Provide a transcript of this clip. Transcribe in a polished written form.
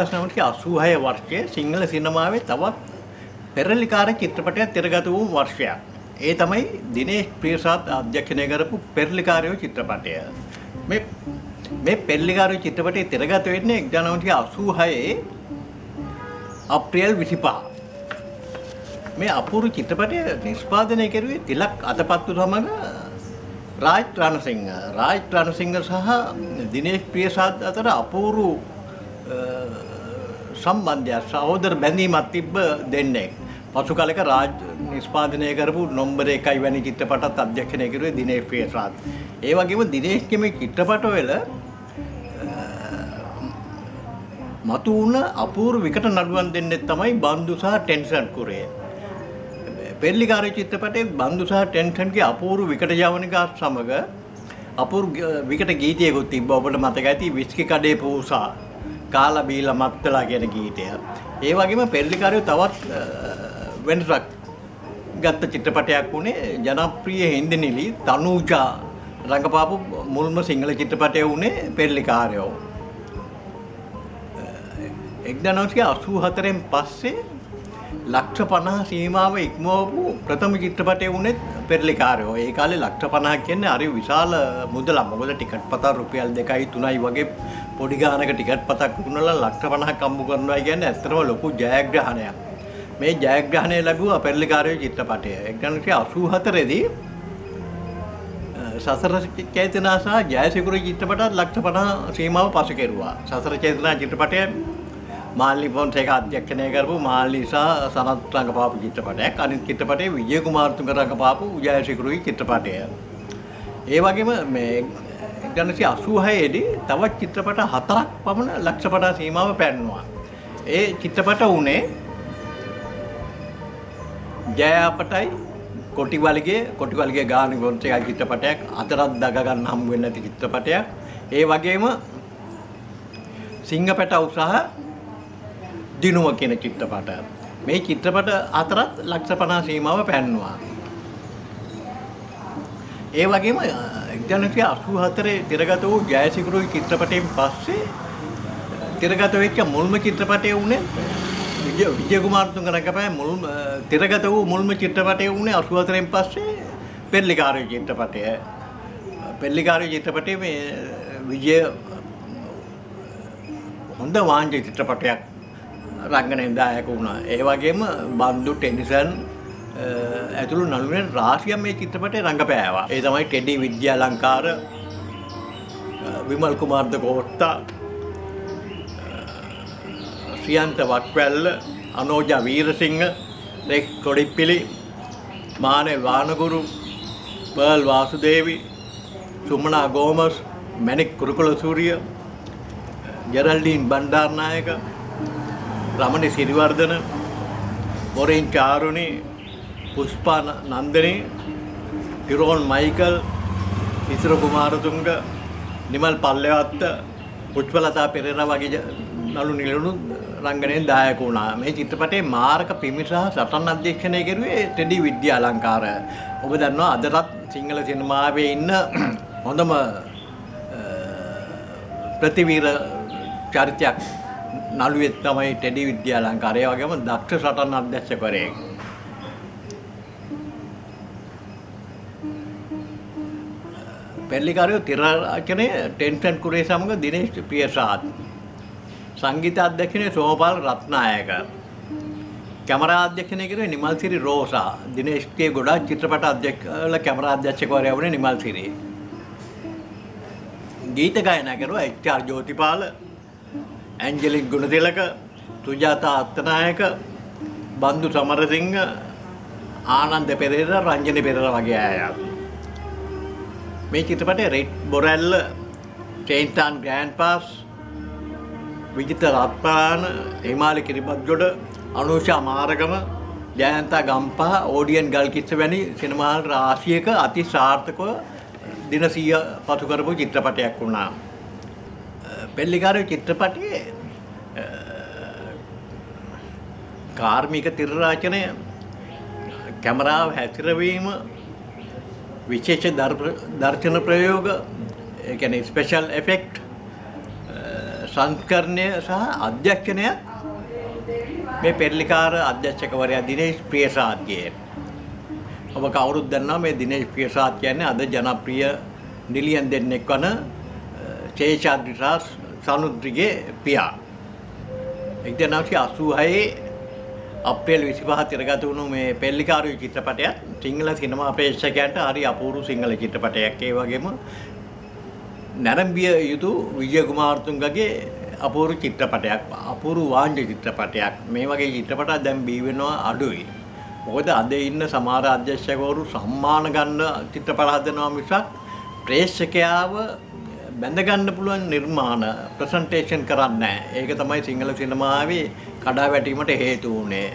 1986 වර්ෂයේ සිංහල සිනමාවේ තවත් පෙරලිකාර චිත්‍රපටයක් තිරගත වූ වර්ෂයක්. ඒ තමයි දිනේෂ් ප්‍රියසාද් අධ්‍යක්ෂණය කරපු පෙරලිකාරයෝ චිත්‍රපටය. මේ පෙරලිකාරයෝ චිත්‍රපටය තිරගත වෙන්නේ 1986 අප්‍රේල් 25. මේ අපූර්ව චිත්‍රපටය නිෂ්පාදනය කෙරුවේ තිලක් අතපත්තු සමග රාජ් රණසිංහ සහ දිනේෂ් ප්‍රියසාද් අතර අපූර්ව සම්බන්ධයක් සහෝදර බැඳීමක් තිබ්බ දෙන්නෙක්. පසු කාලයක රාජ් නිෂ්පාදනය කරපු නම්බර 1 වැනි චිත්‍රපටත් අධ්‍යක්ෂණය කරුවේ දිනේෂ් ප්‍රියසාද්. ඒ වගේම දිනේෂ්ගේ මේ චිත්‍රපටවල මතු වුණ අපූර්ව විකට නළුවන් දෙන්නෙක් තමයි බන්දු සහ ටෙන්ෂන් කුරේ. පෙරලිකාරයෝ චිත්‍රපටයේ බන්දු සහ ටෙන්ෂන්ගේ අපූර්ව විකට ජවනිකා සමග අපූර්ව විකට ගීතයකුත් තිබ්බා. ඔබට මතක ඇති විස්කි කඩේ පූසා කාලා බීලා මත්තලා කියන ගීතය. ඒ වගේම පෙරලිකාරයෝ තවත් වෙනසක් ගත්ත චිත්‍රපටයක් වුණේ ජනප්‍රිය හින්දි නිලි තනූජා රංගපාපු මුල්ම සිංහල චිත්‍රපටය වුණේ පෙරලිකාරයෝ. 1984න් පස්සේ ලක්ෂ 50 සීමාව ඉක්මවපු ප්‍රථම චිත්‍රපටය වුණේ පෙරලිකාරයෝ. ඒ කාලේ ලක්ෂ 50 කියන්නේ හරි විශාල මුදලක්. මොකද ටිකට් පතක් රුපියල් 2යි 3යි වගේ පොඩි ගානක ටිකට් පතක් විකුණලා ලක්ෂ 50ක් හම්බ කරනවා කියන්නේ ඇත්තටම ලොකු ජයග්‍රහණයක්. මේ ජයග්‍රහණය ලැබුවා පෙරලිකාරයෝ චිත්‍රපටය. 1984 දී සසර චේතනා සහ ජයසිකුරු චිත්‍රපටත් ලක්ෂ 50 සීමාව පසු කෙරුවා. සසර චේතනා චිත්‍රපටය මාල්ලි ෆොන්සේකා අධ්‍යක්ෂණය කරපු මාල්ලි සහ සනත් රංගපාපු චිත්‍රපටයක්. අනිත් චිත්‍රපටයේ විජය කුමාරතුංග රංගපාපු ජයසිකුරුයි චිත්‍රපටය. ඒ වගේම මේ 1986 දී තවත් චිත්‍රපට 4ක් පමණ ලක්ෂ 50 සීමාව පැන්නුවා. ඒ චිත්‍රපට උනේ ජය අපටයි කොටිවලිගේ ගානි ෆොන්සේකා චිත්‍රපටයක්, අතරත් දග ගන්න හම්බ වෙන්නේ නැති චිත්‍රපටයක්. ඒ වගේම සිංහපැටව් සහ දිනුව කියන චිත්‍රපට. මේ චිත්‍රපට අතරත් ලක්ෂ 50 සීමාව පැන්නුවා. ඒ වගේම 1984 තිරගත වූ ජයසිකුරුයි චිත්‍රපටයෙන් පස්සේ තිරගත වෙච්ච මුල්ම චිත්‍රපටය වුණේ විජය කුමාරතුංග රංගපෑ මුල්ම තිරගත වූ මුල්ම චිත්‍රපටය වුණේ 84න් පස්සේ පෙරලිකාරයෝ චිත්‍රපටය. පෙරලිකාරයෝ චිත්‍රපටයේ මේ විජය හොඳ වාංජ චිත්‍රපටයක් රංගනයෙන් දායක වුණා. ඒ වගේම බන්දු ටෙනිසන් ඇතුළු නළුවෙන් රාශියක් මේ චිත්‍රපටයේ රංගපෑවා. ඒ තමයි ටෙඩි විද්‍යාලංකාර, විමල් කුමාරද කෝට්ටා, ශ්‍රියන්ත වක්වැල්ල, අනෝජා වීරසිංහ, රෙක් කොඩිප්පිලි, මානෙල් වානගුරු, පර්ල් වාසුදේවි, සුමනා ගෝමස්, මැනික් කුරුකුලසූරිය, ජෙරල්ඩීන් බණ්ඩාරනායක, රමණි සිරිවර්ධන, මොරින් චාරුණි, පුෂ්පා නන්දනී, ටිරෝන් මයිකල්, ඉසිර කුමාරතුංග, නිමල් පල්ලෙවත්ත, පුෂ්පලතා පෙරේරා වගේ නළු නිලුණු රංගනයෙන් දායක වුණා. මේ චිත්‍රපටයේ මාරක පිමි සහ සටන් අධ්‍යක්ෂණය කරුවේ ටෙඩි විද්‍යාලංකාර. ඔබ දන්නවා අදටත් සිංහල සිනමාවේ ඉන්න හොඳම ප්‍රතිවීර චරිතයක් නළුවෙක් තමයි ටෙඩි විද්‍යාලංකාර. ඒ වගේම දක්ෂ සටන් අධ්‍යක්ෂකවරයෙක්. පෙරලිකාරයෝ තිර රචනය ටෙන්ෂන් කුරේ සමග දිනේෂ් ප්‍රියසාද්. සංගීත අධ්‍යක්ෂණය සෝමපාල රත්නායක. කැමරා අධ්‍යක්ෂණය කරුවේ නිමල්සිරි රෝසා. දිනේෂ්ගේ ගොඩාක් චිත්‍රපට අධ්‍යක්ෂකවල කැමරා අධ්‍යක්ෂකවරයා වුණේ නිමල්සිරි. ගීත ගායනා කරුවා එච්.ආර්. ජෝතිපාල, ඇන්ජලික් ගුණතිලක, සුජාතා අත්තනායක, බන්දු සමරසිංහ, ආනන්ද පෙරේරා, රංජනි පෙරේරා වගේ අය. මේ චිත්‍රපටයේ රෙඩ් බොරැල්ල, චේන්ටාන් ග්‍රෑන්ඩ්පාස්, විජිත රත්පාන, හිමාලි කිරිබත්ගොඩ, අනුෂා මාරගම, ජයන්තා ගම්පහ, ඕඩියන් ගල්කිස්ස වැනි සිනමා රාශියක අති සාර්ථකව දින 100 පසු කරපු චිත්‍රපටයක් වුණා. පෙරලිකාරයෝ චිත්‍රපටයේ කාර්මික තිර රචනය, කැමරාව හැසිරවීම, විශේෂ දර්ශන ප්‍රයෝග, ඒ කියන්නේ ස්පෙෂල් එෆෙක්ට් සංස්කරණය සහ අධ්‍යක්ෂණය මේ පෙරලිකාර අධ්‍යක්ෂකවරයා දිනේෂ් ප්‍රියසාද්ගේ. ඔබ කවුරුත් දන්නවා මේ දිනේෂ් ප්‍රියසාද් කියන්නේ අද ජනප්‍රිය නිලියන් දෙන්නෙක් වන ශේෂාද්‍රි සහ සනුද්‍රිගේ පියා. 1986 අප්‍රේල් 25 තිරගත වුණු මේ පෙරලිකාරයෝ චිත්‍රපටයත් සිංහල සිනමා ප්‍රේක්ෂකයන්ට හරි අපූර්ව සිංහල චිත්‍රපටයක්. ඒ වගේම නැරඹිය යුතු විජය කුමාරතුංගගේ අපූර්ව චිත්‍රපටයක්, අපූර්ව වාංජ චිත්‍රපටයක්. මේ වගේ චිත්‍රපට දැන් බිහි වෙනවා අඩුයි. මොකද අද ඉන්න සමහර අධ්‍යක්ෂකවරු සම්මාන ගන්න චිත්‍රපට හදනවා මිසක් ප්‍රේක්ෂකයාව බැඳ ගන්න පුළුවන් නිර්මාණ ප්‍රසන්ටේෂන් කරන්නේ නැහැ. ඒක තමයි සිංහල සිනමාවේ කඩාවැටීමට හේතු වුණේ.